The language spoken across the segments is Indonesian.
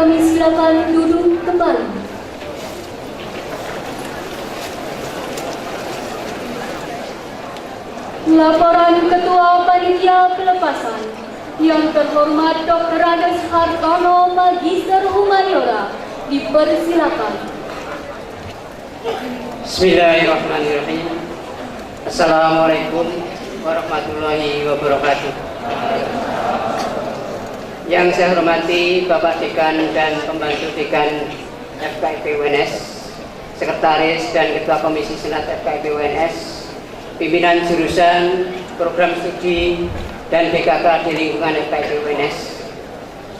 kami silakan duduk kembali. Laporan Ketua Panitia Pelepasan yang terhormat Dr. Andes Hartono, Magister Humaniora, dipersilakan. Bismillahirrahmanirrahim. Assalamualaikum warahmatullahi wabarakatuh. Yang saya hormati Bapak Dekan dan Pembantu Dekan FKIP UNS, Sekretaris dan Ketua Komisi Senat FKIP UNS, Pimpinan Jurusan Program Studi dan BKK di lingkungan FKIP UNS,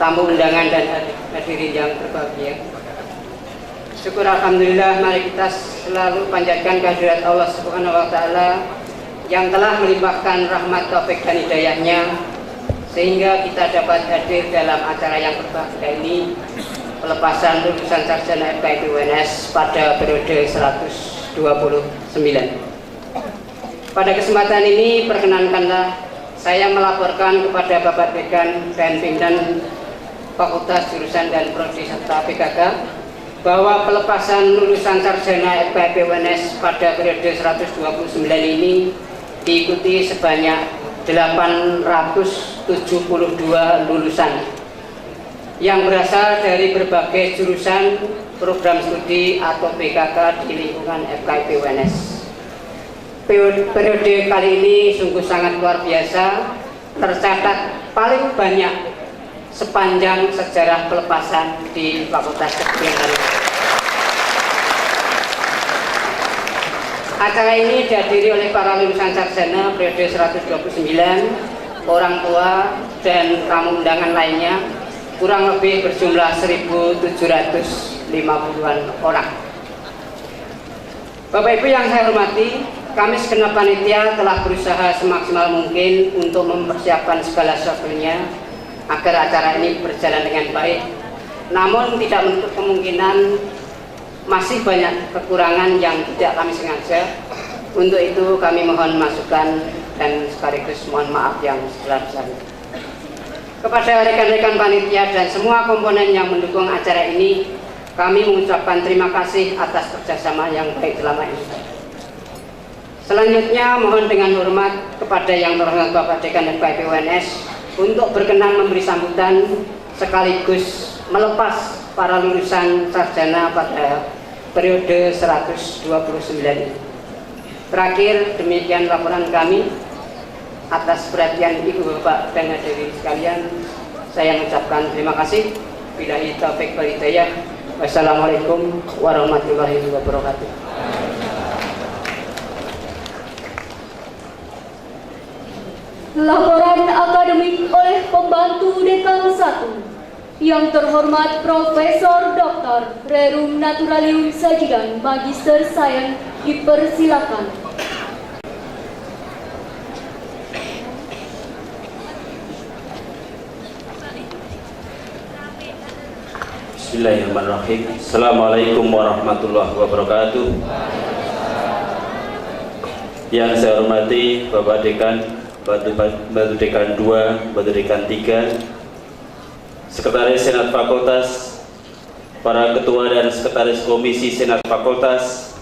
tamu undangan dan hadirin yang berbahagia. Syukur alhamdulillah, mari kita selalu panjatkan kehadirat Allah Subhanahu wa taala yang telah melimpahkan rahmat taufik dan hidayahnya sehingga kita dapat hadir dalam acara yang berbahagia ini, pelepasan lulusan sarjana FKIP UNS pada periode 129. Pada kesempatan ini perkenankanlah saya melaporkan kepada Bapak Dekan dan Pimpinan Fakultas Jurusan dan Prodi serta PKK bahwa pelepasan lulusan sarjana FKIP UNS pada periode 129 ini diikuti sebanyak 872 lulusan yang berasal dari berbagai jurusan program studi atau PKK di lingkungan FKIP UNS. Periode kali ini sungguh sangat luar biasa, tercatat paling banyak sepanjang sejarah pelepasan di Fakultas Kedokteran. Acara ini dihadiri oleh para lulusan sarjana periode 129, orang tua dan tamu undangan lainnya, kurang lebih berjumlah 1.750-an orang. Bapak Ibu yang saya hormati, kami segenap panitia telah berusaha semaksimal mungkin untuk mempersiapkan segala sesuatunya agar acara ini berjalan dengan baik. Namun tidak menutup kemungkinan masih banyak kekurangan yang tidak kami sengaja. Untuk itu kami mohon masukan dan sekaligus mohon maaf yang sebesar-besarnya. Kepada rekan-rekan panitia dan semua komponen yang mendukung acara ini, kami mengucapkan terima kasih atas kerjasama yang baik selama ini. Selanjutnya mohon dengan hormat kepada yang terhormat Bapak Dekan FKIP UNS untuk berkenan memberi sambutan sekaligus melepas para lulusan sarjana pada periode 129 ini. Terakhir, demikian laporan kami. Atas perhatian Ibu Bapak dan hadirin sekalian, saya mengucapkan terima kasih. Billahi taufiq wal hidayah. Wassalamualaikum warahmatullahi wabarakatuh. Laporan akademik oleh Pembantu Dekan 1 yang terhormat Profesor Dr. Rerum Naturalium Sajidan, Magister Sains, dipersilakan. Bismillahirrahmanirrahim. Assalamualaikum warahmatullahi wabarakatuh. Yang saya hormati Bapak Dekan, Batu Dekan 2, Batu Dekan 3, Sekretaris Senat Fakultas, para Ketua dan Sekretaris Komisi Senat Fakultas,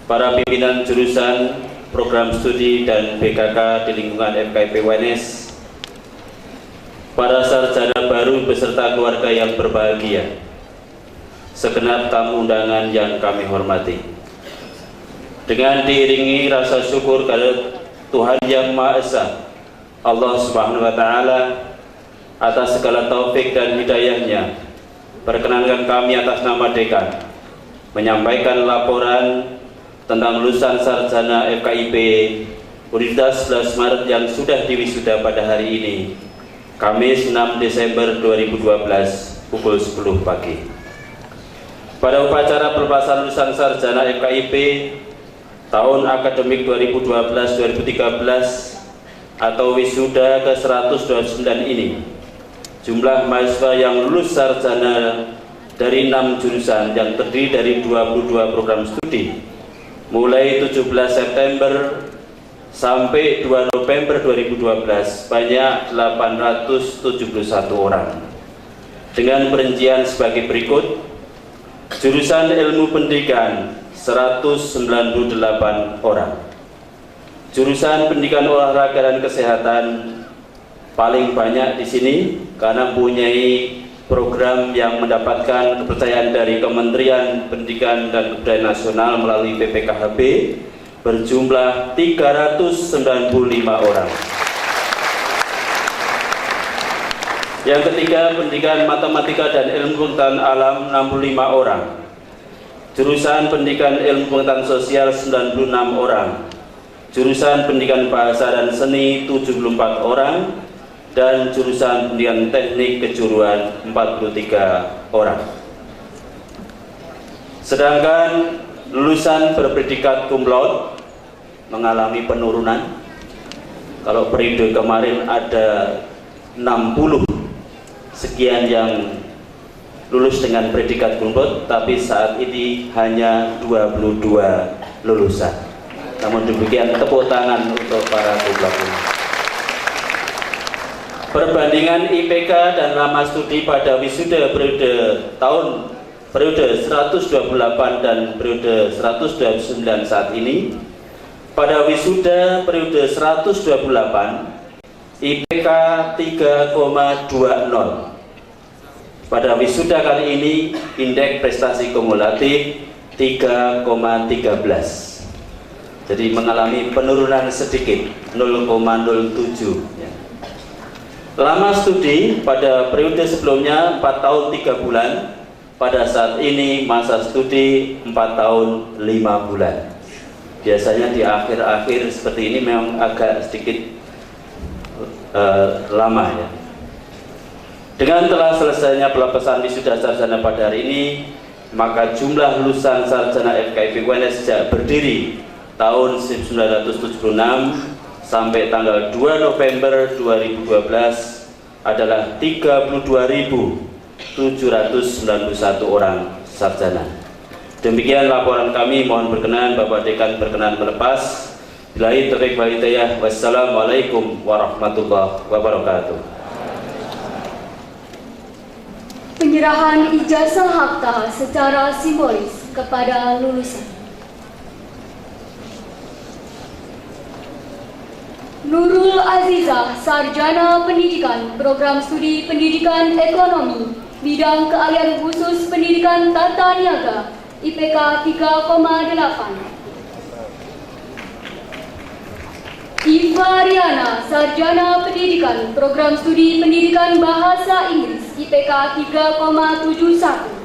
para pimpinan jurusan program studi dan BKK di lingkungan FKIP UNS, para sarjana baru beserta keluarga yang berbahagia, segenap tamu undangan yang kami hormati. Dengan diiringi rasa syukur kepada Tuhan Yang Maha Esa, Allah Subhanahu wa taala, atas segala taufik dan hidayahnya, perkenankan kami atas nama Dekan menyampaikan laporan tentang lulusan sarjana FKIP Universitas 11 Maret yang sudah diwisuda pada hari ini, Kamis 6 Desember 2012 pukul 10 pagi. Pada upacara pelepasan lulusan sarjana FKIP tahun akademik 2012-2013 atau wisuda ke-129 ini, jumlah mahasiswa yang lulus sarjana dari 6 jurusan yang terdiri dari 22 program studi mulai 17 September sampai 2 November 2012 banyak 871 orang. dengan perincian sebagai berikut. Jurusan Ilmu Pendidikan 198 orang. Jurusan Pendidikan Olahraga dan Kesehatan paling banyak di sini karena mempunyai program yang mendapatkan kepercayaan dari Kementerian Pendidikan dan Kebudayaan Nasional melalui PPKHB berjumlah 395 orang. Yang ketiga, Pendidikan Matematika dan Ilmu Pengetahuan Alam 65 orang. Jurusan Pendidikan Ilmu Pengetahuan Sosial 96 orang. Jurusan Pendidikan Bahasa dan Seni 74 orang. Dan jurusan Pendidikan Teknik Kejuruan 43 orang. Sedangkan lulusan berpredikat cum laude mengalami penurunan. Kalau periode kemarin ada 60 sekian yang lulus dengan predikat cum laude, tapi saat ini hanya 22 lulusan. Namun demikian, tepuk tangan untuk para cum laude. Perbandingan IPK dan lama studi pada wisuda periode 128 dan periode 129 saat ini. Pada wisuda periode 128 IPK 3,20. Pada wisuda kali ini indeks prestasi kumulatif 3,13. Jadi mengalami penurunan sedikit 0,07. Lama studi pada periode sebelumnya 4 tahun 3 bulan, pada saat ini masa studi 4 tahun 5 bulan. Biasanya di akhir-akhir seperti ini memang agak sedikit lama ya. Dengan telah selesainya pelepasan wisuda sarjana pada hari ini, maka jumlah lulusan sarjana FKIP UNS sejak berdiri tahun 1976 sampai tanggal 2 November 2012 adalah 32.791 orang sarjana. Demikian laporan kami, mohon berkenan Bapak Dekan berkenan melepas. Billahi taufiq wal hidayah. Wassalamualaikum warahmatullahi wabarakatuh. Penyerahan ijazah akta secara simbolis kepada lulusan. Nurul Azizah, Sarjana Pendidikan, Program Studi Pendidikan Ekonomi, Bidang Keahlian Khusus Pendidikan Tata Niaga, IPK 3,8. Iva Riana, Sarjana Pendidikan, Program Studi Pendidikan Bahasa Inggris, IPK 3,71.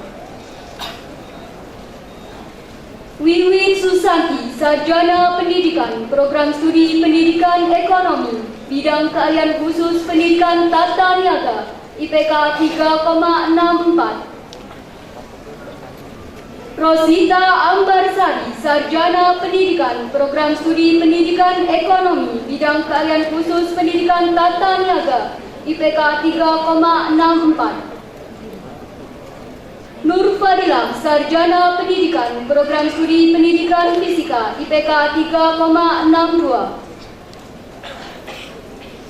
Wiwin Susanti, Sarjana Pendidikan, Program Studi Pendidikan Ekonomi, Bidang Keahlian Khusus Pendidikan Tata Niaga, IPK 3,64. Rosita Ambarsari, Sarjana Pendidikan, Program Studi Pendidikan Ekonomi, Bidang Keahlian Khusus Pendidikan Tata Niaga, IPK 3,64. Nur Fadilah, Sarjana Pendidikan, Program Studi Pendidikan Fisika, IPK 3,62.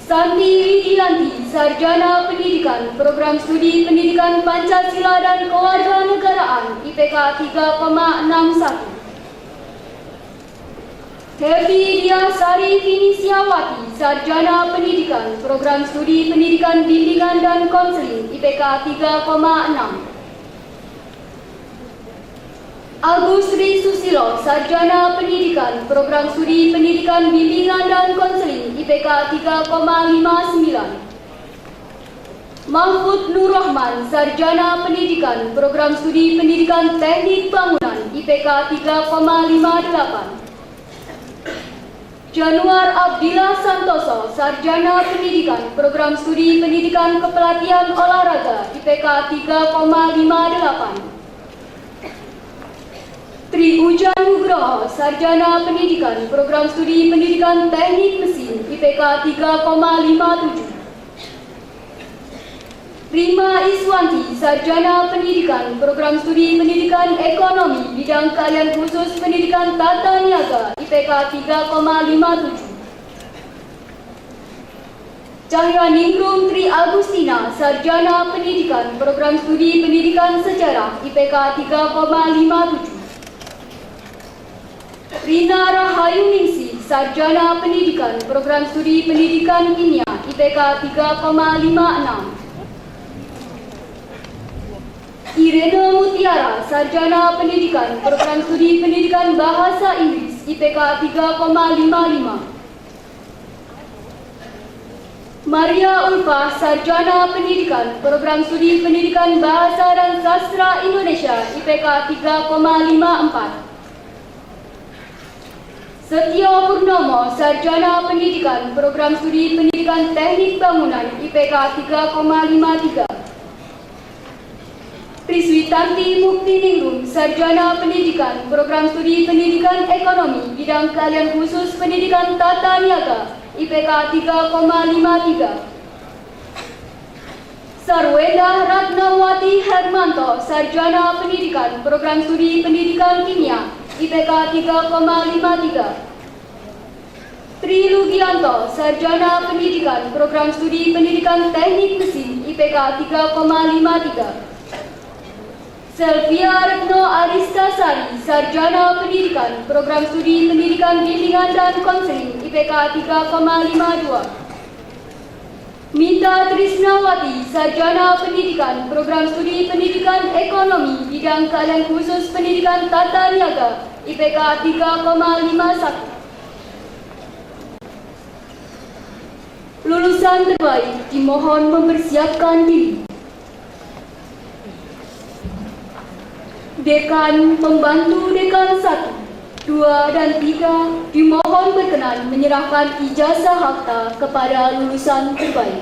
Santi Widianti, Sarjana Pendidikan, Program Studi Pendidikan Pancasila dan Kewarganegaraan, IPK 3,61. Hevi Diasari Finisiawati, Sarjana Pendidikan, Program Studi Pendidikan Bimbingan dan Konseling, IPK 3,6. Agus Sri Susilo, Sarjana Pendidikan, Program Studi Pendidikan Bimbingan dan Konseling, IPK 3,59. Mahfud Nur Rahman, Sarjana Pendidikan, Program Studi Pendidikan Teknik Bangunan, IPK 3,58. Januar Abdillah Santoso, Sarjana Pendidikan, Program Studi Pendidikan Kepelatihan Olahraga, IPK 3,58. Tri Ujan Nugroho, Sarjana Pendidikan, Program Studi Pendidikan Teknik Mesin, IPK 3,57. Rima Iswanti, Sarjana Pendidikan, Program Studi Pendidikan Ekonomi, Bidang Keahlian Khusus Pendidikan Tata Niaga, IPK 3,57. Cahyaningrum Tri Agustina, Sarjana Pendidikan, Program Studi Pendidikan Sejarah, IPK 3,57. Rina Rahayuningsi, Sarjana Pendidikan, Program Studi Pendidikan Kimia, IPK 3,56. Irene Mutiara, Sarjana Pendidikan, Program Studi Pendidikan Bahasa Inggris, IPK 3,55. Maria Ulfa, Sarjana Pendidikan, Program Studi Pendidikan Bahasa dan Sastra Indonesia, IPK 3,54. Setia Purnomo, Sarjana Pendidikan, Program Studi Pendidikan Teknik Bangunan, IPK 3,53. Triswitanti Muktiningrum, Sarjana Pendidikan, Program Studi Pendidikan Ekonomi, Bidang Keahlian Khusus Pendidikan Tata Niaga, IPK 3,53. Sarwenda Ratnawati Hermanto, Sarjana Pendidikan, Program Studi Pendidikan Kimia, IPK 3,53. Tri Lugianto, Sarjana Pendidikan, Program Studi Pendidikan Teknik Mesin, IPK 3,53. Selvia Retno Aristasari, Sarjana Pendidikan, Program Studi Pendidikan Bimbingan dan Konseling, IPK 3,52. Mita Trisnawati, Sarjana Pendidikan, Program Studi Pendidikan Ekonomi, Bidang Keahlian Khusus Pendidikan Tata Niaga, IPK 3,51. Lulusan terbaik dimohon mempersiapkan diri. Dekan, Pembantu Dekan 1, 2, dan 3 dimohon berkenan menyerahkan ijazah akta kepada lulusan terbaik.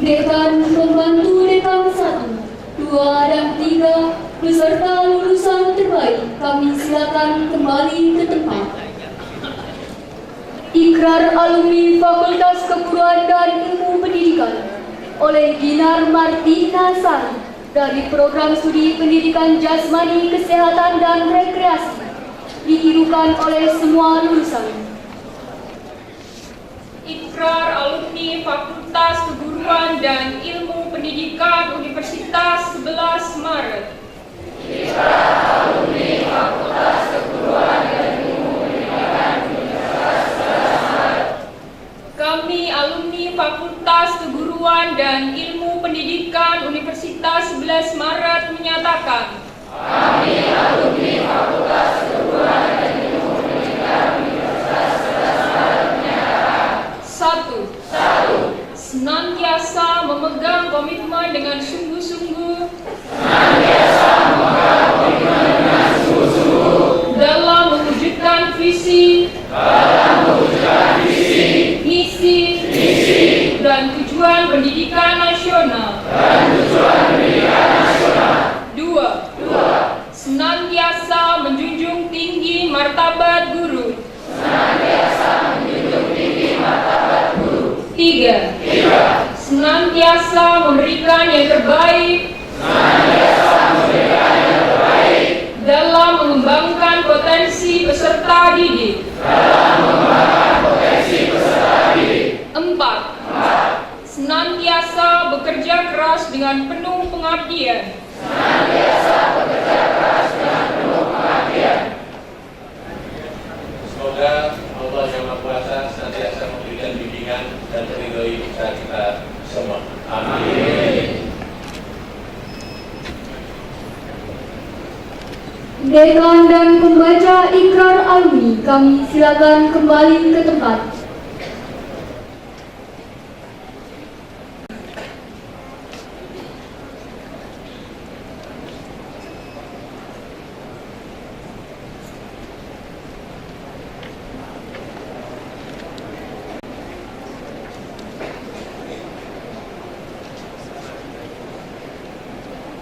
Dekan, Pembantu Dekan 1, 2, dan 3 beserta lulusan terbaik kami silakan kembali ke tempat. Ikrar alumni Fakultas Keguruan dan Ilmu Pendidikan oleh Dinar Martina Sari, dari program studi pendidikan jasmani, kesehatan, dan rekreasi ditirukan oleh semua lulusan. Ikrar alumni Fakultas Keguruan dan Ilmu Pendidikan Universitas 11 Maret. Ikrar alumni Fakultas Keguruan dan Ilmu Pendidikan Universitas 11 Maret. Kami alumni Fakultas Keguruan dan Ilmu Pendidikan Universitas 11 Maret menyatakan. Kami alumni Fakultas Keguruan dan Ilmu Pendidikan Universitas 11 Maret menyatakan. 1. Senantiasa memegang komitmen dengan sungguh-sungguh dalam mewujudkan visi, misi, dan tujuan pendidikan nasional. 2. Senantiasa menjunjung tinggi martabat guru. 3. Senantiasa memberikan yang terbaik dalam mengembangkan potensi peserta didik. 4. Senantiasa bekerja keras dengan penuh pengabdian. Semoga Allah Yang Maha Kuasa senantiasa memberikan bimbingan dan meridhoi usaha kita semua. Amin. Dekan dan pembaca ikrar alumni, kami silakan kembali ke tempat.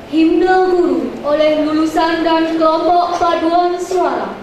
Himne Guru oleh lulusan dan kelompok paduan suara.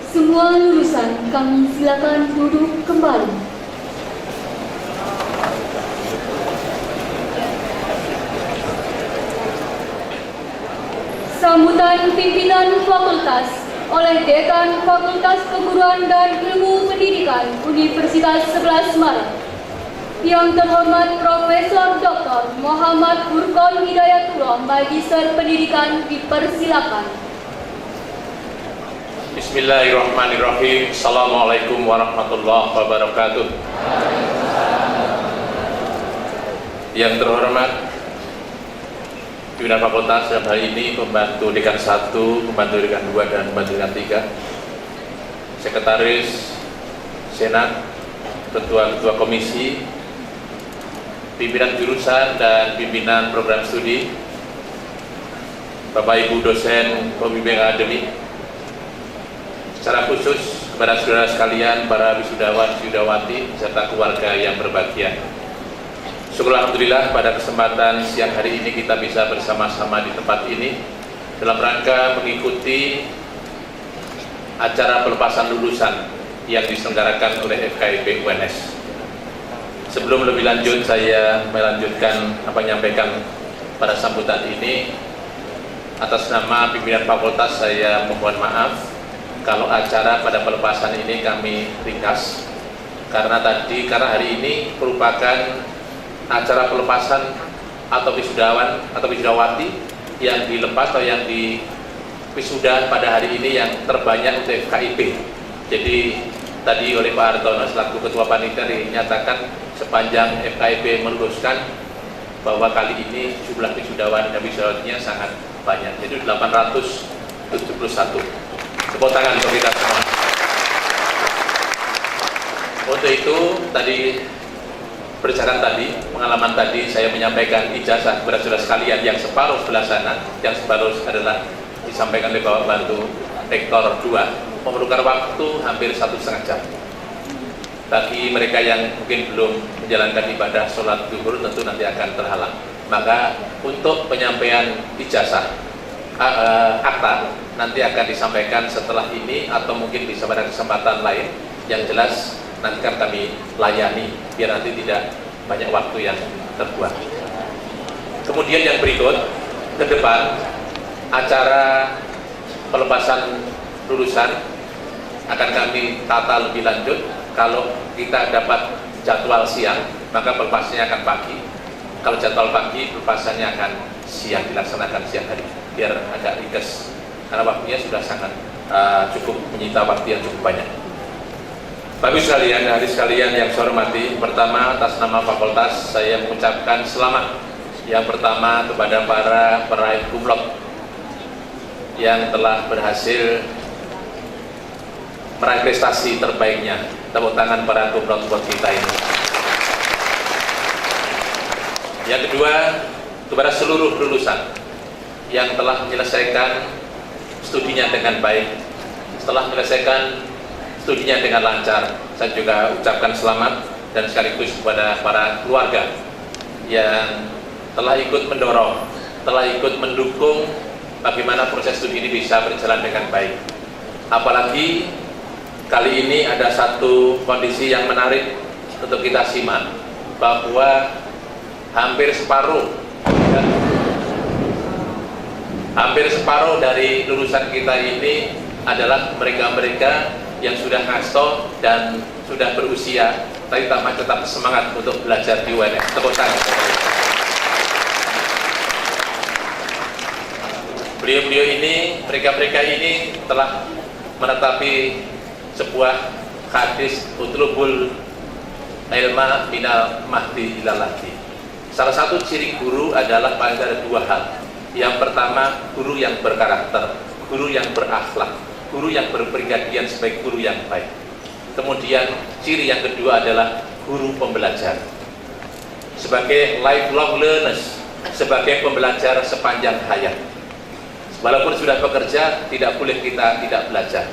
Semua lulusan, kami silakan duduk kembali. Sambutan pimpinan fakultas oleh Dekan Fakultas Keguruan dan Ilmu Pendidikan Universitas 11 Maret. Yang terhormat Profesor Dr. Muhammad Furqon Hidayatullah, Magister Pendidikan, dipersilakan. Bismillahirrahmanirrahim. Assalamualaikum warahmatullahi wabarakatuh. Yang terhormat pimpinan fakultas dalam hal ini pembantu dekan 1, pembantu dekan 2, dan pembantu dekan 3, sekretaris senat, ketua-ketua komisi, pimpinan jurusan dan pimpinan program studi, Bapak Ibu dosen pembimbing akademik, secara khusus kepada saudara sekalian, para wisudawan, wisudawati, serta keluarga yang berbahagia. Syukur alhamdulillah pada kesempatan siang hari ini kita bisa bersama-sama di tempat ini dalam rangka mengikuti acara pelepasan lulusan yang diselenggarakan oleh FKIP UNS. Sebelum lebih lanjut, saya menyampaikan pada sambutan ini, atas nama pimpinan fakultas saya memohon maaf kalau acara pada pelepasan ini kami ringkas, karena hari ini merupakan acara pelepasan atau wisudawan atau wisudawati yang dilepas atau yang di wisuda pada hari ini yang terbanyak untuk FKIP. Jadi tadi oleh Pak Hartono selaku Ketua Panitia dinyatakan sepanjang FKIP meluluskan bahwa kali ini jumlah wisudawan dan wisudawatinya sangat banyak, jadi 871. Tepuk tangan untuk kita semua. Untuk itu pengalaman tadi saya menyampaikan ijazah kepada saudara sekalian yang separuh sebelah sana, yang separuh adalah disampaikan oleh Bapak Bantu Rektor 2, memerlukan waktu hampir 1,5 jam. Bagi mereka yang mungkin belum menjalankan ibadah sholat zuhur tentu nanti akan terhalang. Maka untuk penyampaian ijazah akta nanti akan disampaikan setelah ini atau mungkin bisa pada kesempatan lain. Yang jelas nanti akan kami layani biar nanti tidak banyak waktu yang terbuang. Kemudian yang berikut, ke depan acara pelepasan lulusan akan kami tata lebih lanjut. Kalau kita dapat jadwal siang, maka pelepasnya akan pagi. Kalau jadwal pagi, pelepasannya akan siang, dilaksanakan siang hari, biar agak ringkas karena waktunya sudah sangat cukup menyita waktu yang cukup banyak. Bapak Ibu sekalian, hadirin sekalian yang saya hormati, pertama atas nama fakultas saya mengucapkan selamat. Yang pertama kepada para peraih kumlot yang telah berhasil meraih prestasi terbaiknya. Tepuk tangan para kumlot buat kita ini. Yang kedua, kepada seluruh lulusan yang telah menyelesaikan studinya dengan baik, setelah menyelesaikan studinya dengan lancar, saya juga ucapkan selamat, dan sekaligus kepada para keluarga yang telah ikut mendorong, telah ikut mendukung bagaimana proses studi ini bisa berjalan dengan baik. Apalagi kali ini ada satu kondisi yang menarik untuk kita simak, bahwa hampir separuh dari lulusan kita ini adalah mereka-mereka yang sudah ngasto dan sudah berusia, tapi tetap semangat untuk belajar di UNS. Tepuk tangan. Beliau-beliau ini, mereka-mereka ini telah menetapi sebuah hadis utlubul ilma minal mahdi ilalati. Salah satu ciri guru adalah paling ada dua hal. Yang pertama, guru yang berkarakter, guru yang berakhlak, guru yang berpribadian sebagai guru yang baik. Kemudian ciri yang kedua adalah guru pembelajar, sebagai lifelong learners, sebagai pembelajar sepanjang hayat. Walaupun sudah bekerja, tidak boleh kita tidak belajar.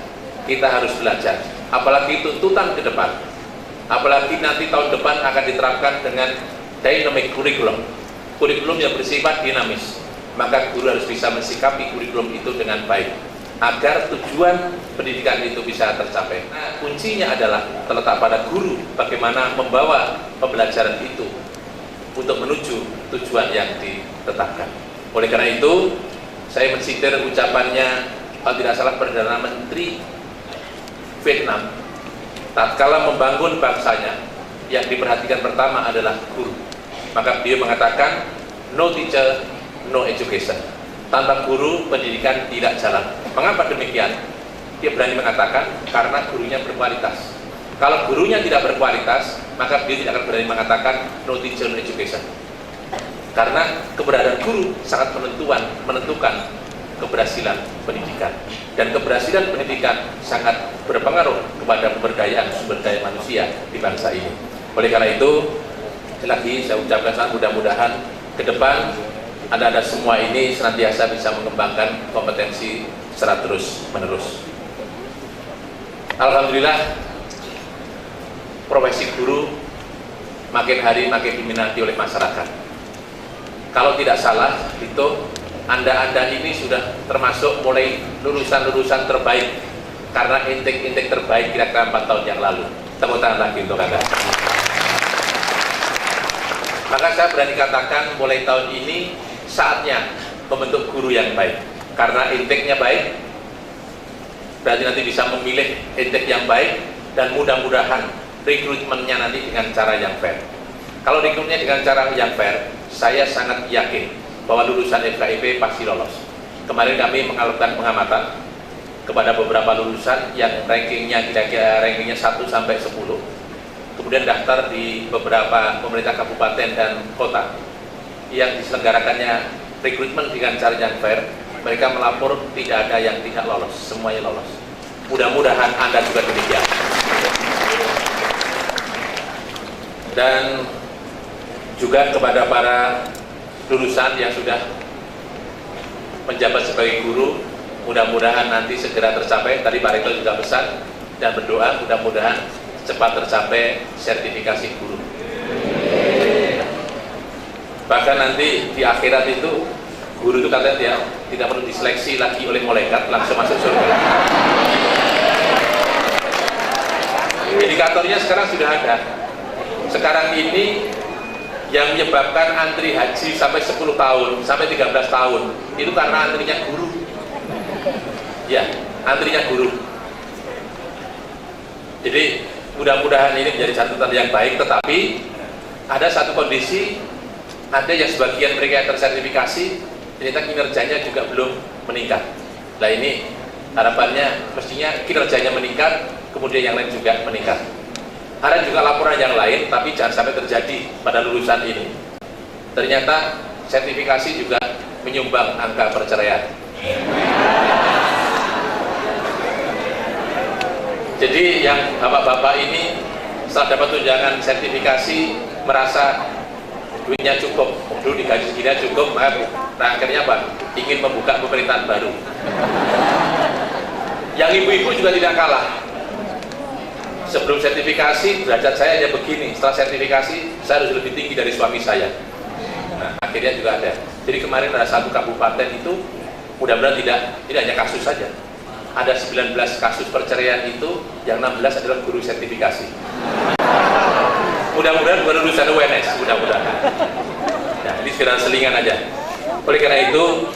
Kita harus belajar, apalagi tuntutan ke depan, apalagi nanti tahun depan akan diterapkan dengan dynamic curriculum, kurikulum yang bersifat dinamis. Maka guru harus bisa mensikapi kurikulum itu dengan baik agar tujuan pendidikan itu bisa tercapai. Nah, kuncinya adalah terletak pada guru, bagaimana membawa pembelajaran itu untuk menuju tujuan yang ditetapkan. Oleh karena itu, saya mensindir ucapannya, kalau tidak salah, Perdana Menteri Vietnam, tatkala membangun bangsanya, yang diperhatikan pertama adalah guru. Maka beliau mengatakan, no teacher, no education. Tanpa guru, pendidikan tidak jalan. Mengapa demikian? Dia berani mengatakan, karena gurunya berkualitas. Kalau gurunya tidak berkualitas, maka dia tidak akan berani mengatakan no teacher, no education. Karena keberadaan guru sangat menentukan keberhasilan pendidikan. Dan keberhasilan pendidikan sangat berpengaruh kepada pemberdayaan sumber daya manusia di bangsa ini. Oleh karena itu, sekali lagi saya ucapkan mudah-mudahan ke depan Anda semua ini senantiasa bisa mengembangkan kompetensi secara terus-menerus. Alhamdulillah, profesi guru makin hari makin diminati oleh masyarakat. Kalau tidak salah, itu Anda ini sudah termasuk mulai lulusan-lulusan terbaik karena intake terbaik kira-kira 4 tahun yang lalu. Tepuk tangan lagi untuk Anda. Maka saya berani katakan mulai tahun ini saatnya membentuk guru yang baik. Karena intake-nya baik, berarti nanti bisa memilih intake yang baik, dan mudah-mudahan rekrutmennya nanti dengan cara yang fair. Kalau rekrutmennya dengan cara yang fair, saya sangat yakin bahwa lulusan FKIP pasti lolos. Kemarin kami melakukan pengamatan kepada beberapa lulusan yang rankingnya kira-kira 1 sampai 10, kemudian daftar di beberapa pemerintah kabupaten dan kota yang diselenggarakannya rekrutmen dengan cara yang fair. Mereka melapor tidak ada yang tidak lolos, semuanya lolos. Mudah-mudahan Anda juga demikian. Dan juga kepada para lulusan yang sudah menjabat sebagai guru, mudah-mudahan nanti segera tercapai. Tadi Pak Rektor juga pesan dan berdoa mudah-mudahan cepat tercapai sertifikasi guru. Bahkan nanti di akhirat itu guru itu katanya tidak perlu diseleksi lagi oleh malaikat, langsung masuk surga. Indikatornya sekarang sudah ada. Sekarang ini yang menyebabkan antri haji sampai 10 tahun, sampai 13 tahun, itu karena antrinya guru. Ya, antrinya guru. Jadi mudah-mudahan ini menjadi catatan yang baik, tetapi ada satu kondisi, ada yang sebagian mereka yang tersertifikasi, ternyata kinerjanya juga belum meningkat. Nah ini harapannya mestinya kinerjanya meningkat, kemudian yang lain juga meningkat. Ada juga laporan yang lain, tapi jangan sampai terjadi pada lulusan ini. Ternyata sertifikasi juga menyumbang angka perceraian. Jadi yang bapak-bapak ini setelah dapat tunjangan sertifikasi merasa duitnya cukup, dulu digaji segini cukup, maka akhirnya apa? Ingin membuka pemerintahan baru. Yang ibu-ibu juga tidak kalah. Sebelum sertifikasi derajat saya hanya begini, setelah sertifikasi saya harus lebih tinggi dari suami saya. Nah, akhirnya juga ada. Jadi kemarin ada satu kabupaten itu, mudah-mudahan tidak hanya kasus saja. Ada 19 kasus perceraian itu, yang 16 adalah guru sertifikasi. Mudah-mudahan bukan lulusan UNS, mudah-mudahan. Nah, ini sekedar selingan aja. Oleh karena itu,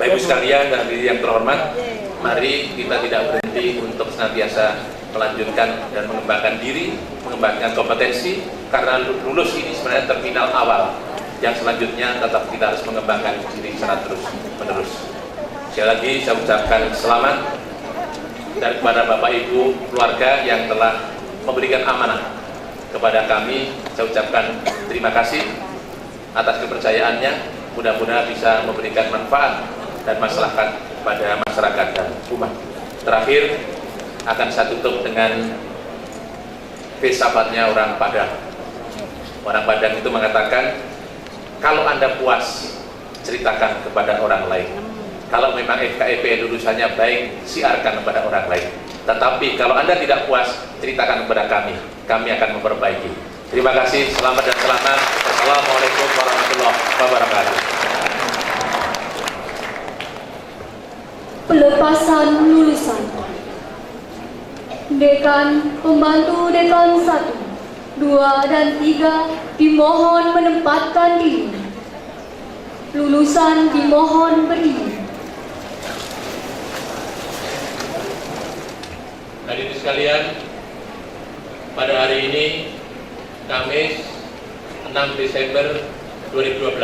Bapak Ibu sekalian dan hadirin yang terhormat, mari kita tidak berhenti untuk senantiasa melanjutkan dan mengembangkan diri, mengembangkan kompetensi, karena lulus ini sebenarnya terminal awal. Yang selanjutnya tetap kita harus mengembangkan diri secara terus-menerus. Sekali lagi saya ucapkan selamat dan kepada Bapak Ibu keluarga yang telah memberikan amanah kepada kami, saya ucapkan terima kasih atas kepercayaannya. Mudah-mudahan bisa memberikan manfaat dan maslahat pada masyarakat dan umat. Terakhir akan saya tutup dengan filsafatnya orang Padang. Orang Padang itu mengatakan, kalau Anda puas, ceritakan kepada orang lain. Kalau memang FKIP lulusannya baik, siarkan kepada orang lain. Tetapi kalau Anda tidak puas, ceritakan kepada kami akan memperbaiki. Terima kasih, selamat dan selamat. Assalamualaikum warahmatullahi wabarakatuh. Pelepasan lulusan. Dekan, pembantu dekan 1, 2, dan 3 dimohon menempatkan diri. Lulusan dimohon berdiri. Hadirin sekalian, pada hari ini Kamis 6 Desember 2012,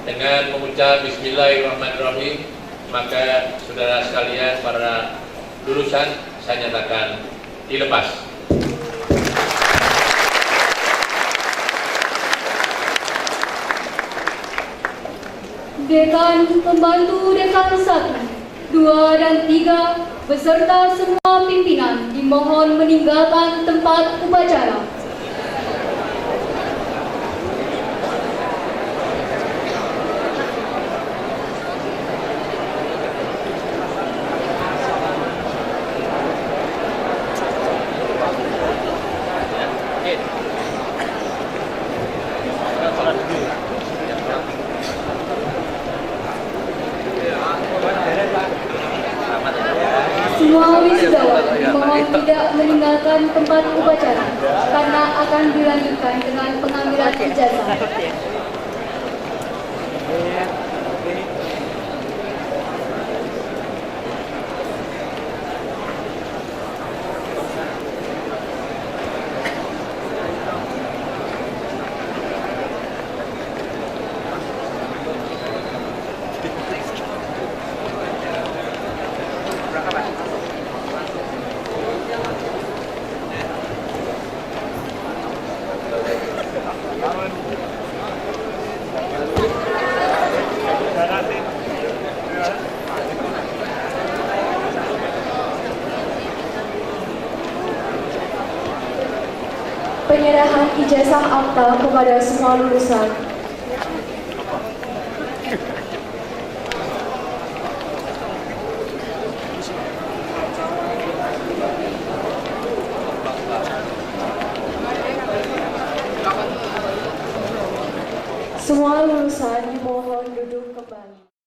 dengan mengucap Bismillahirrahmanirrahim, maka saudara sekalian para lulusan saya nyatakan dilepas. Dekan, Pembantu Dekan 1, 2 dan 3 beserta semua pimpinan dimohon meninggalkan tempat upacara. Semua wisudawan dimohon tidak meninggalkan tempat upacara karena akan dilanjutkan dengan pengambilan ijazah. Penyerahan ijazah akta kepada semua lulusan. Semua lulusan dimohon duduk kembali.